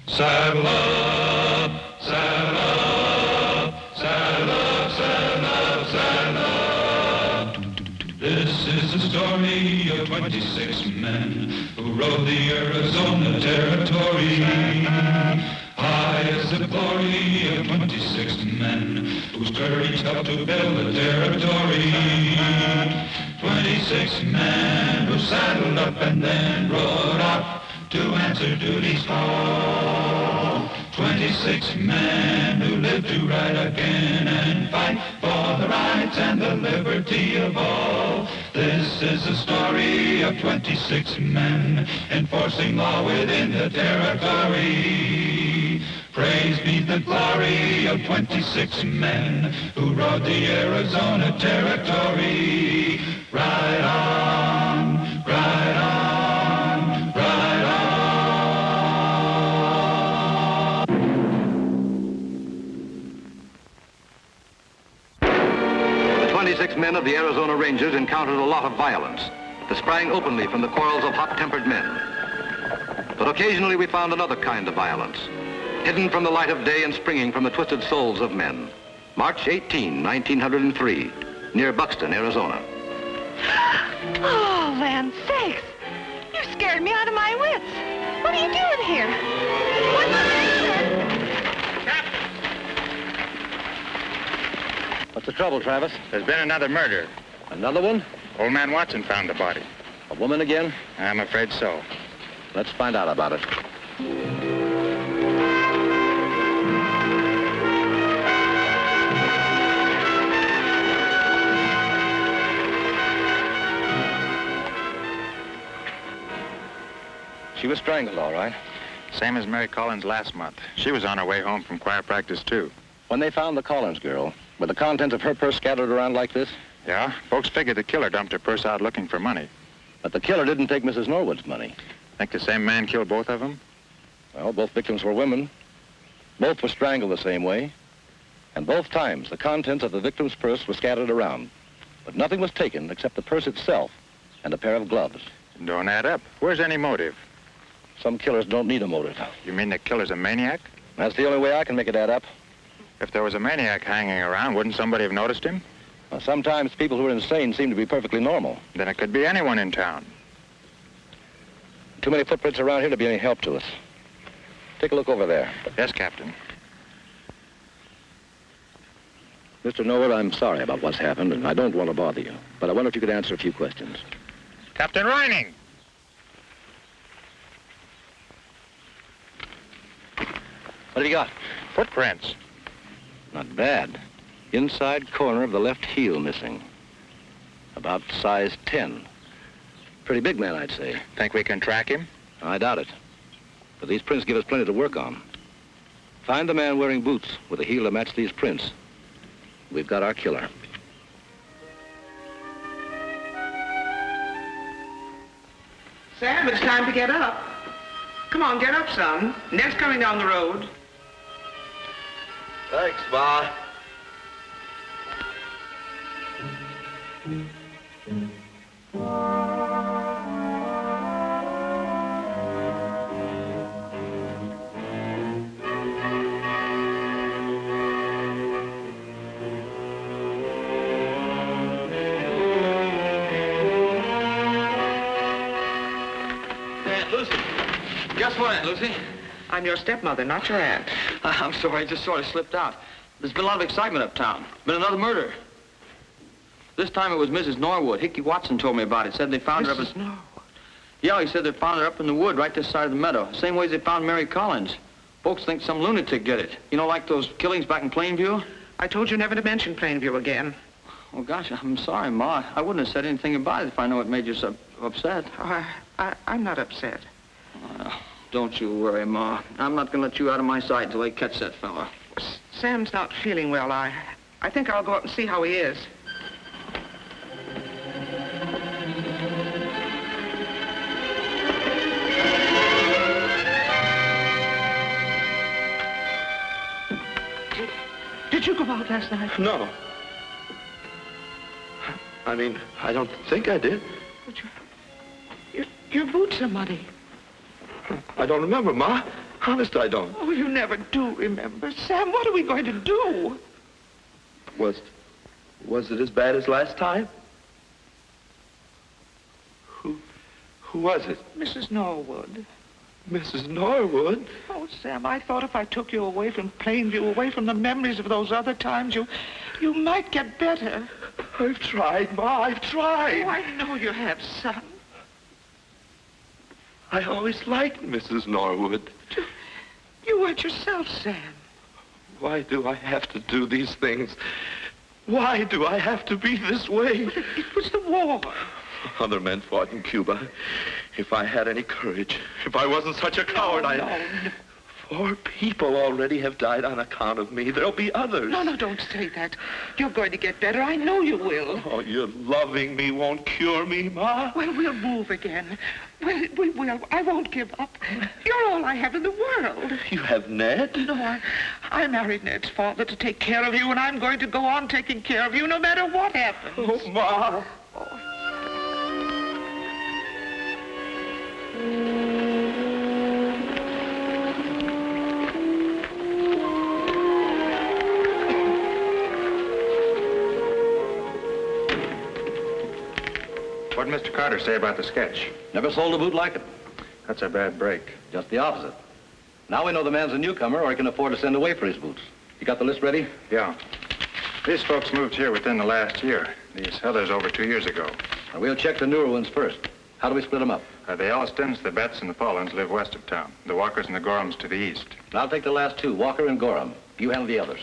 Saddle up, saddle up, saddle up, saddle up, saddle up. This is the story of 26 men who rode the Arizona Territory. High is the glory of 26 men whose courage helped to build the territory. 26 men who saddled up and then rode out to answer duty's call. 26 men who lived to ride again and fight for the rights and the liberty of all. This is the story of 26 men enforcing law within the territory. Praise be the glory of 26 men who rode the Arizona Territory. Ride on, ride on, ride on. The 26 men of the Arizona Rangers encountered a lot of violence that sprang openly from the quarrels of hot-tempered men. But occasionally we found another kind of violence, hidden from the light of day and springing from the twisted souls of men. March 18, 1903, near Buxton, Arizona. Oh, land sakes! You scared me out of my wits. What are you doing here? What's the matter? Captain! What's the trouble, Travis? There's been another murder. Another one? Old man Watson found the body. A woman again? I'm afraid so. Let's find out about it. She was strangled, all right. Same as Mary Collins last month. She was on her way home from choir practice, too. When they found the Collins girl, were the contents of her purse scattered around like this? Yeah, folks figured the killer dumped her purse out looking for money. But the killer didn't take Mrs. Norwood's money. Think the same man killed both of them? Well, both victims were women. Both were strangled the same way. And both times, the contents of the victim's purse were scattered around. But nothing was taken except the purse itself and a pair of gloves. Don't add up. Where's any motive? Some killers don't need a motive. You mean the killer's a maniac? That's the only way I can make it add up. If there was a maniac hanging around, wouldn't somebody have noticed him? Well, sometimes people who are insane seem to be perfectly normal. Then it could be anyone in town. Too many footprints around here to be any help to us. Take a look over there. Yes, Captain. Mr. Norwood, I'm sorry about what's happened, and I don't want to bother you. But I wonder if you could answer a few questions. Captain Rynning! What have you got? Footprints. Not bad. Inside corner of the left heel missing. About size 10. Pretty big man, I'd say. Think we can track him? I doubt it. But these prints give us plenty to work on. Find the man wearing boots with a heel to match these prints. We've got our killer. Sam, it's time to get up. Come on, get up, son. Ned's coming down the road. Thanks, Ma. Aunt Lucy. Guess what, Aunt Lucy? I'm your stepmother, not your aunt. I'm sorry, I just sort of slipped out. There's been a lot of excitement uptown. Been another murder. This time it was Mrs. Norwood. Hickey Watson told me about it. Said they found her up Mrs. Norwood? Yeah, he said they found her up in the wood right this side of the meadow. Same way as they found Mary Collins. Folks think some lunatic did it. You know, like those killings back in Plainview? I told you never to mention Plainview again. Oh, gosh, I'm sorry, Ma. I wouldn't have said anything about it if I know it made you so upset. Oh, I'm not upset. Don't you worry, Ma. I'm not going to let you out of my sight until they catch that fella. Sam's not feeling well. I think I'll go up and see how he is. Did you go out last night? No. I mean, I don't think I did. But your boots are muddy. I don't remember, Ma. Honest, I don't. Oh, you never do remember. Sam, what are we going to do? Was it as bad as last time? Who was it? Mrs. Norwood. Mrs. Norwood? Oh, Sam, I thought if I took you away from Plainview, away from the memories of those other times, you might get better. I've tried, Ma, I've tried. Oh, I know you have, son. I always liked Mrs. Norwood. You weren't yourself, Sam. Why do I have to do these things? Why do I have to be this way? It was the war. Other men fought in Cuba. If I had any courage, if I wasn't such a coward, No. 4 people already have died on account of me. There'll be others. No, don't say that. You're going to get better. I know you will. Oh, your loving me won't cure me, Ma. Well, we'll move again. Well, we will. I won't give up. You're all I have in the world. You have Ned? No, I married Ned's father to take care of you, and I'm going to go on taking care of you no matter what happens. Oh, Ma. What did Mr. Carter say about the sketch? Never sold a boot like it. That's a bad break. Just the opposite. Now we know the man's a newcomer or he can afford to send away for his boots. You got the list ready? Yeah. These folks moved here within the last year. These others over 2 years ago. Now, we'll check the newer ones first. How do we split them up? The Ellistons, the Betts, and the Paulins live west of town. The Walkers and the Gorhams to the east. I'll take the last 2, Walker and Gorham. You handle the others.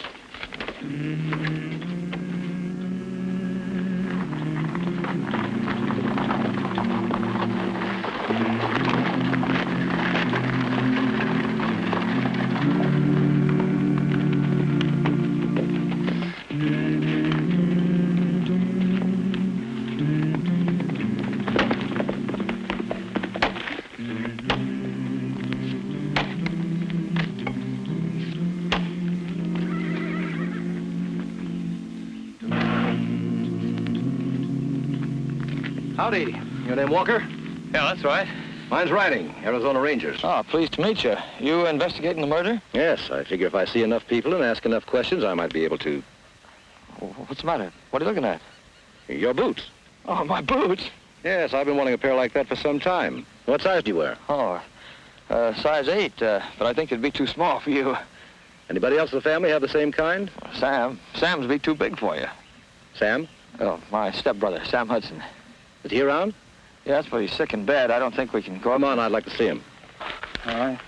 Howdy. Your name Walker? Yeah, that's right. Mine's Rynning, Arizona Rangers. Oh, pleased to meet you. You investigating the murder? Yes, I figure if I see enough people and ask enough questions, I might be able to... What's the matter? What are you looking at? Your boots. Oh, my boots. Yes, I've been wanting a pair like that for some time. What size do you wear? Oh, size 8, but I think it'd be too small for you. Anybody else in the family have the same kind? Sam's be too big for you. Sam? Oh, my stepbrother, Sam Hudson. Is he around? Yes, but he's sick in bed. I don't think we can go up. Come on, I'd like to see him. All right.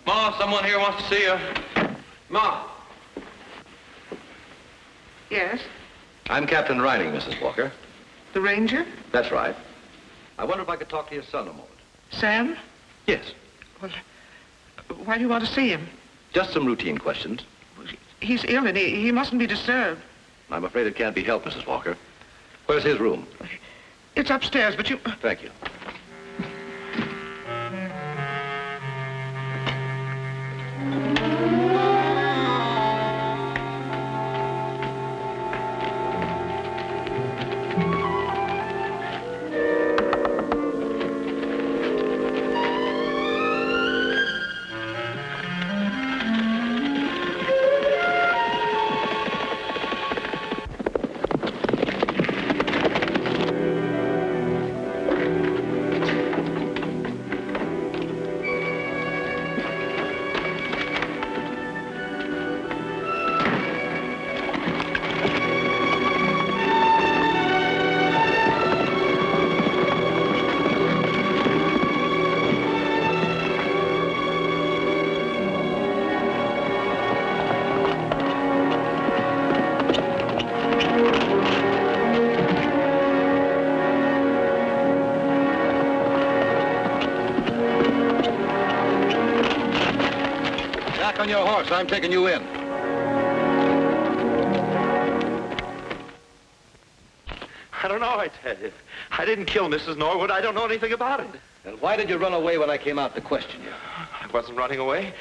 Ma, someone here wants to see you. Ma. Yes? I'm Captain Rynning, Mrs. Walker. The ranger? That's right. I wonder if I could talk to your son a moment. Sam? Yes. Well, why do you want to see him? Just some routine questions. He's ill and he mustn't be disturbed. I'm afraid it can't be helped, Mrs. Walker. Where's his room? It's upstairs, but you... Thank you. On your horse, I'm taking you in. I don't know, I tell you. I didn't kill Mrs. Norwood. I don't know anything about it. And why did you run away when I came out to question you? I wasn't running away.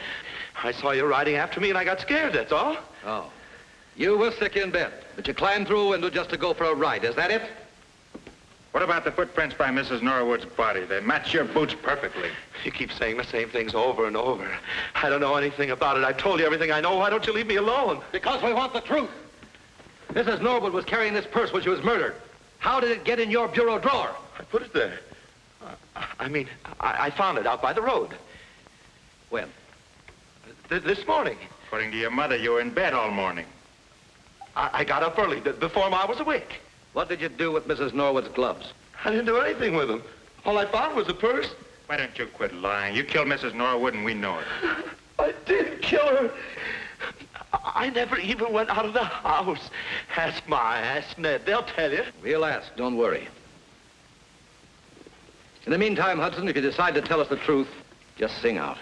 I saw you riding after me and I got scared, that's all. Oh. You were sick in bed, but you climbed through a window just to go for a ride. Is that it? What about the footprints by Mrs. Norwood's body? They match your boots perfectly. You keep saying the same things over and over. I don't know anything about it. I've told you everything I know. Why don't you leave me alone? Because we want the truth. Mrs. Norwood was carrying this purse when she was murdered. How did it get in your bureau drawer? I put it there. I found it out by the road. When? This morning. According to your mother, you were in bed all morning. I got up early, before Ma was awake. What did you do with Mrs. Norwood's gloves? I didn't do anything with them. All I found was a purse. Why don't you quit lying? You killed Mrs. Norwood and we know it. I didn't kill her. I never even went out of the house. Ask Ma, ask Ned. They'll tell you. We'll ask. Don't worry. In the meantime, Hudson, if you decide to tell us the truth, just sing out.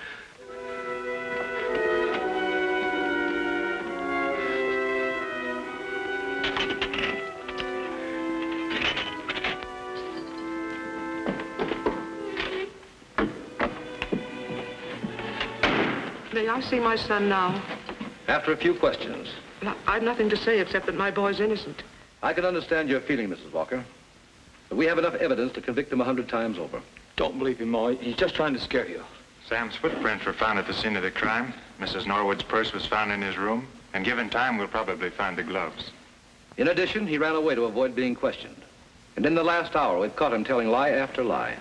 May I see my son now? After a few questions. I've nothing to say except that my boy's innocent. I can understand your feeling, Mrs. Walker. But we have enough evidence to convict him 100 times over. Don't believe him, Ma. He's just trying to scare you. Sam's footprints were found at the scene of the crime. Mrs. Norwood's purse was found in his room. And given time, we'll probably find the gloves. In addition, he ran away to avoid being questioned. And in the last hour, we've caught him telling lie after lie.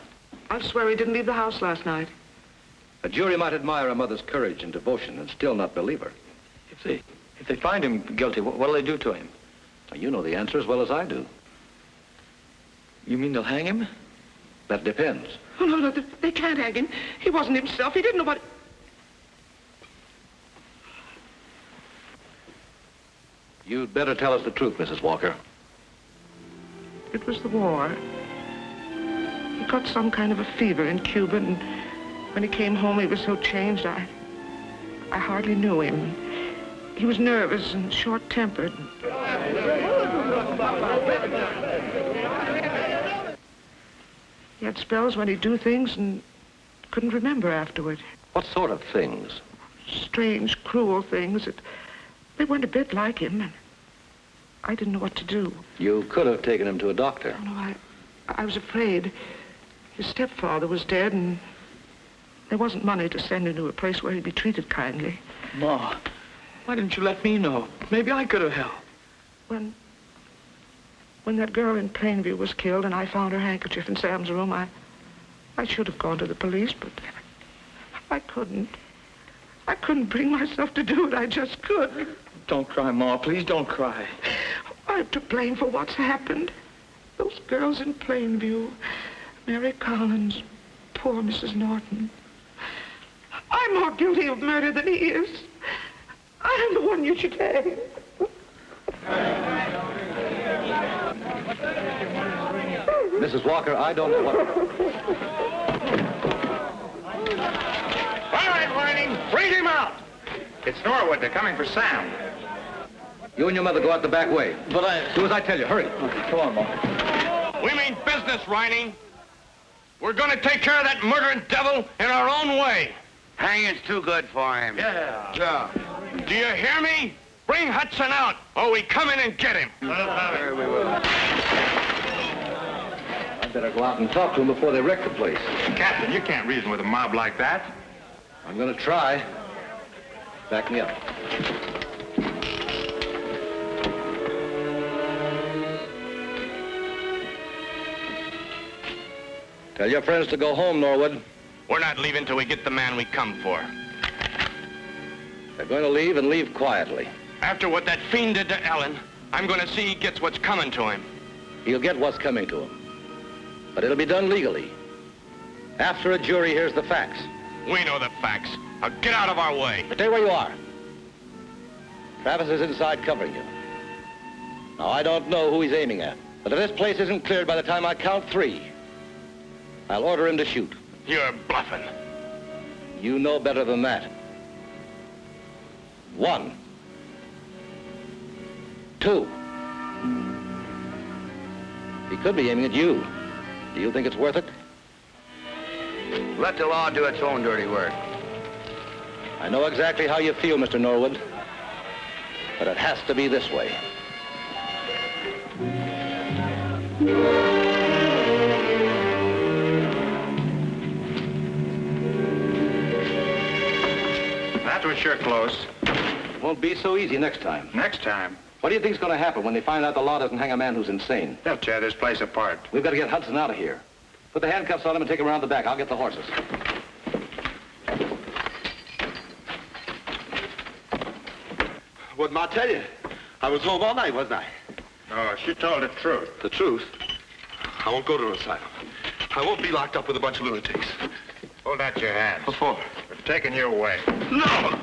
I'll swear he didn't leave the house last night. A jury might admire a mother's courage and devotion and still not believe her. If they find him guilty, what'll they do to him? Now, you know the answer as well as I do. You mean they'll hang him? That depends. Oh, no, they can't hang him. He wasn't himself. He didn't know what... You'd better tell us the truth, Mrs. Walker. It was the war. He caught some kind of a fever in Cuba, and when he came home, he was so changed, I hardly knew him. He was nervous and short-tempered. He had spells when he'd do things and couldn't remember afterward. What sort of things? Strange, cruel things. They weren't a bit like him. And I didn't know what to do. You could have taken him to a doctor. Oh, no, I was afraid. His stepfather was dead, and there wasn't money to send him to a place where he'd be treated kindly. Ma, why didn't you let me know? Maybe I could have helped. When that girl in Plainview was killed and I found her handkerchief in Sam's room, I should have gone to the police, but I couldn't. I couldn't bring myself to do it. I just couldn't. Don't cry, Ma. Please don't cry. I'm to blame for what's happened. Those girls in Plainview, Mary Collins, poor Mrs. Norton. I'm more guilty of murder than he is. I'm the one you should hang. Mrs. Walker, I don't know what... All right, Rynning, bring him out. It's Norwood. They're coming for Sam. You and your mother go out the back way. But Do as I tell you. Hurry. Come on, Ma. We mean business, Rynning. We're going to take care of that murdering devil in our own way. Hanging's too good for him. Yeah. Do you hear me? Bring Hudson out, or we come in and get him. Sure, we will. I'd better go out and talk to him before they wreck the place. Captain, you can't reason with a mob like that. I'm going to try. Back me up. Tell your friends to go home, Norwood. We're not leaving till we get the man we come for. They're going to leave and leave quietly. After what that fiend did to Ellen, I'm going to see he gets what's coming to him. He'll get what's coming to him. But it'll be done legally. After a jury hears the facts. We know the facts. Now get out of our way. Stay where you are. Travis is inside covering you. Now, I don't know who he's aiming at, but if this place isn't cleared by the time I count 3, I'll order him to shoot. You're bluffing. You know better than that. 1, 2. He could be aiming at you. Do you think it's worth it? Let the law do its own dirty work. I know exactly how you feel, Mr. Norwood, but it has to be this way. That was sure close. Won't be so easy next time. Next time, What do you think's going to happen when they find out the law doesn't hang a man who's insane? they'll tear this place apart. We've got to get Hudson out of here. Put the handcuffs on him and take him around the back. I'll get the horses. What did Ma tell you? I was home all night, wasn't I? Oh, she told the truth. The truth? I won't go to an asylum. I won't be locked up with a bunch of lunatics. Hold out your hands. What for? We're taking you away. No!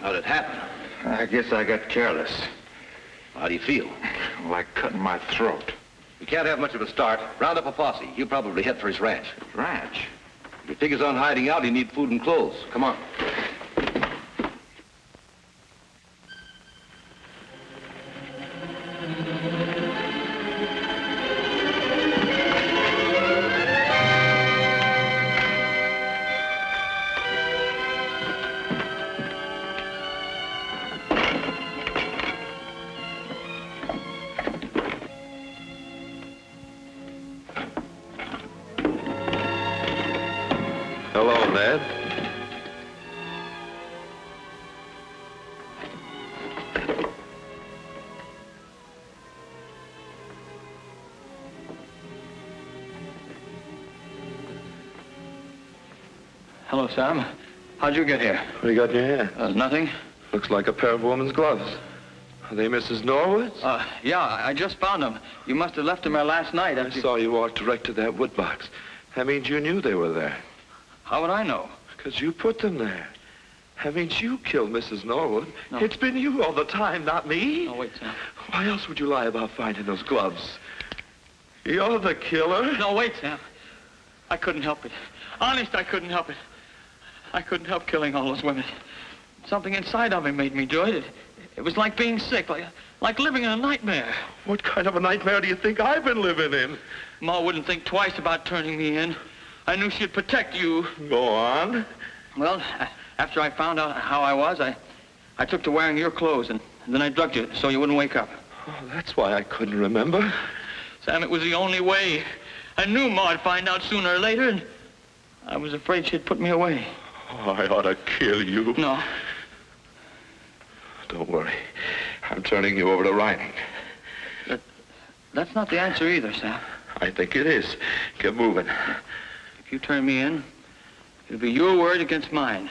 How'd it happen? I guess I got careless. How do you feel? Like cutting my throat. We can't have much of a start. Round up a posse. He'll probably head for his ranch. Ranch? If he figures on hiding out, he'll need food and clothes. Come on. Hello, Ned. Hello, Sam. How'd you get here? What do you got in your hand? Nothing. Looks like a pair of woman's gloves. Are they Mrs. Norwood's? Yeah, I just found them. You must have left them there last night. I saw you walk direct to that wood box. That means you knew they were there. How would I know? Because you put them there. That means you killed Mrs. Norwood. No. It's been you all the time, not me. Oh, wait, Sam. Why else would you lie about finding those gloves? You're the killer. No, wait, Sam. I couldn't help it. Honest, I couldn't help it. I couldn't help killing all those women. Something inside of me made me do it. It was like being sick, like living in a nightmare. What kind of a nightmare do you think I've been living in? Ma wouldn't think twice about turning me in. I knew she'd protect you. Go on. Well, after I found out how I was, I took to wearing your clothes, and then I drugged you so you wouldn't wake up. Oh, that's why I couldn't remember. Sam, it was the only way. I knew Ma'd find out sooner or later, and I was afraid she'd put me away. Oh, I ought to kill you. No. Don't worry. I'm turning you over to Rynning. That's not the answer either, Sam. I think it is. Get moving. If you turn me in, it'll be your word against mine.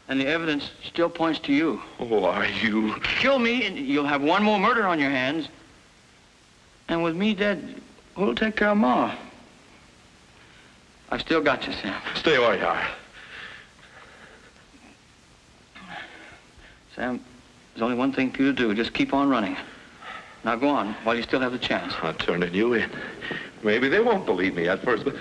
And the evidence still points to you. Oh, are you? Kill me, and you'll have one more murder on your hands. And with me dead, who'll take care of Ma? I've still got you, Sam. Stay where you are. Sam, there's only one thing for you to do. Just keep on running. Now go on, while you still have the chance. I'm turning you in. Maybe they won't believe me at first, but...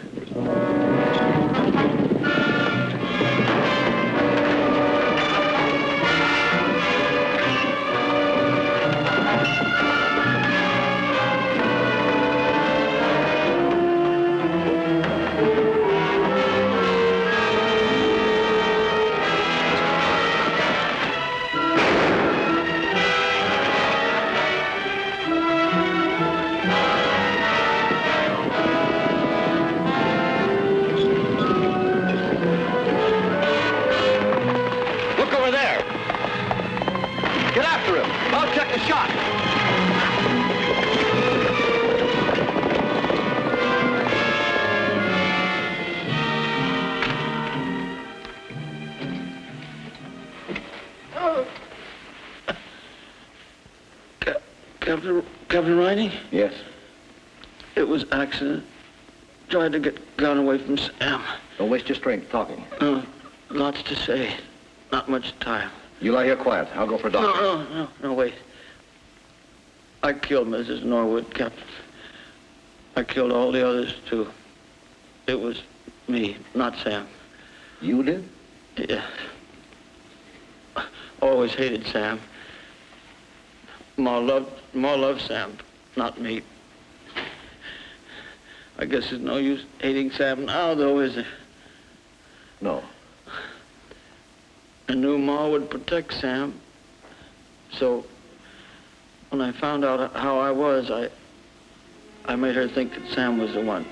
Captain Rynning? Yes. It was accident. Tried to get gun away from Sam. Don't waste your strength talking. Lots to say. Not much time. You lie here quiet. I'll go for a doctor. No, wait. I killed Mrs. Norwood, Captain. I killed all the others, too. It was me, not Sam. You did? Yeah. Always hated Sam. Ma loved Sam, not me. I guess there's no use hating Sam now, though, is there? No. I knew Ma would protect Sam. So, when I found out how I was, I made her think that Sam was the one.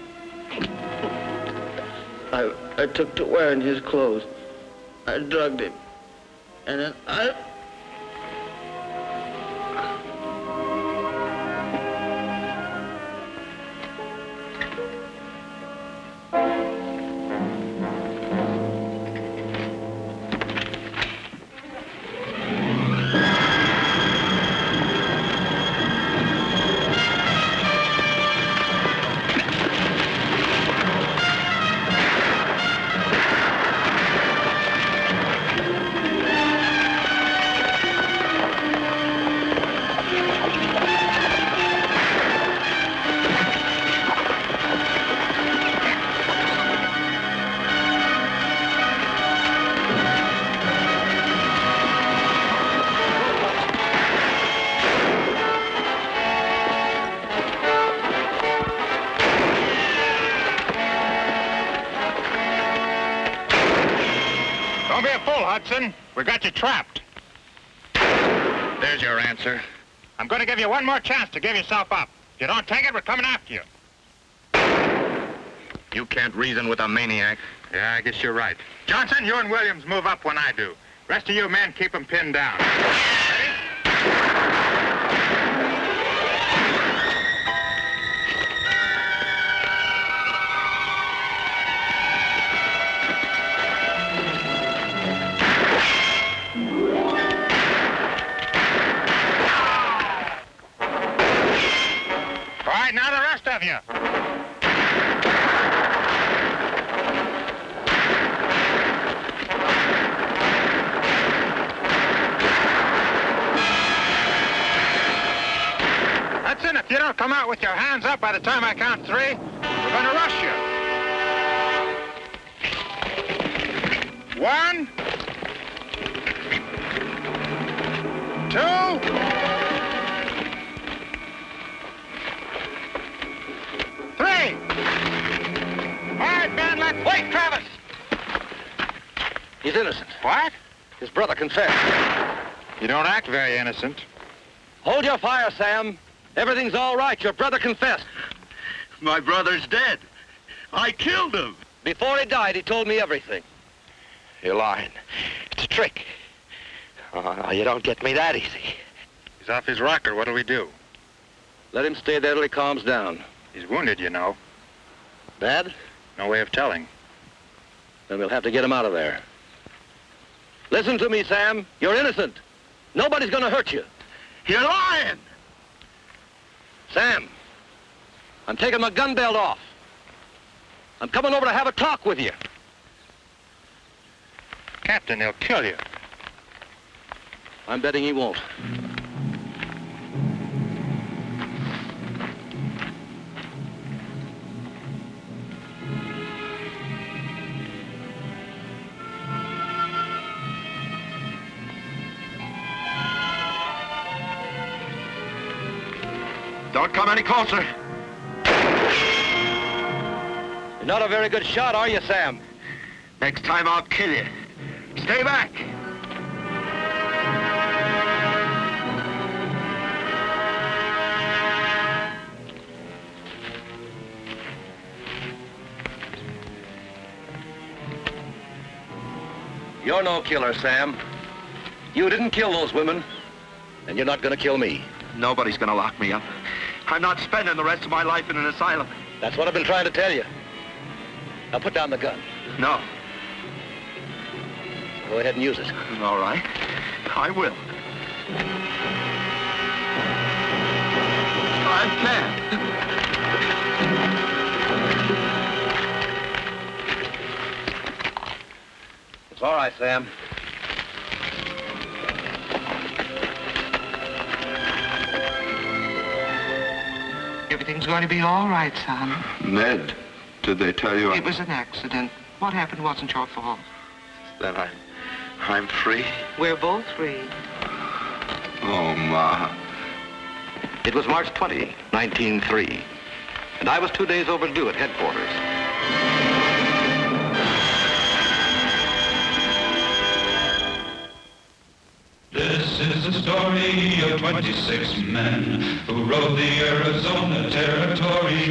I took to wearing his clothes. I drugged him. And then I... Don't be a fool, Hudson. We got you trapped. There's your answer. I'm going to give you one more chance to give yourself up. If you don't take it, we're coming after you. You can't reason with a maniac. Yeah, I guess you're right. Johnson, you and Williams move up when I do. Rest of you men keep them pinned down. Ready? All right, now the rest of you. Hudson, if you don't come out with your hands up by the time I count 3, we're going to rush you. 1, 2, 3. All right, man, let's... Wait, Travis! He's innocent. What? His brother confessed. You don't act very innocent. Hold your fire, Sam. Everything's all right. Your brother confessed. My brother's dead. I killed him. Before he died, he told me everything. You're lying. It's a trick. Oh, you don't get me that easy. He's off his rocker. What'll we do? Let him stay there till he calms down. He's wounded, you know. Bad? No way of telling. Then we'll have to get him out of there. Listen to me, Sam. You're innocent. Nobody's gonna hurt you. You're lying. Sam, I'm taking my gun belt off. I'm coming over to have a talk with you. Captain, they'll kill you. I'm betting he won't. Don't come any closer. You're not a very good shot, are you, Sam? Next time I'll kill you. Stay back. You're no killer, Sam. You didn't kill those women, and you're not gonna kill me. Nobody's gonna lock me up. I'm not spending the rest of my life in an asylum. That's what I've been trying to tell you. Now put down the gun. No. Go ahead and use it. All right. I will. I can't. It's all right, Sam. If you Everything's going to be all right, son. Ned, did they tell you? It was an accident. What happened wasn't your fault. Then I'm free? We're both free. Oh, Ma. It was March 20, 1903, and I was 2 days overdue at headquarters. This is the story of 26 men who rode the Arizona Territory.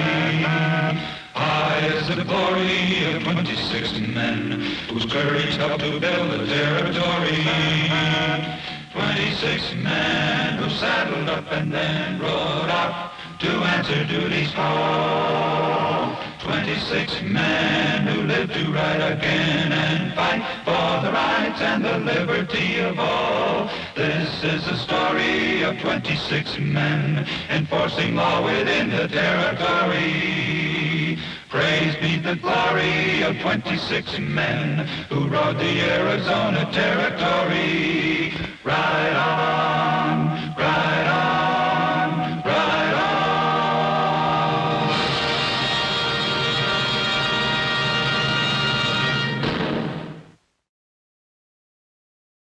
High is the glory of 26 men whose courage helped to build the territory. 26 men who saddled up and then rode out to answer duty's call. 26 men who lived to ride again and fight for the rights and the liberty of all. This is the story of 26 men enforcing law within the territory. Praise be the glory of 26 men who rode the Arizona Territory. Ride on.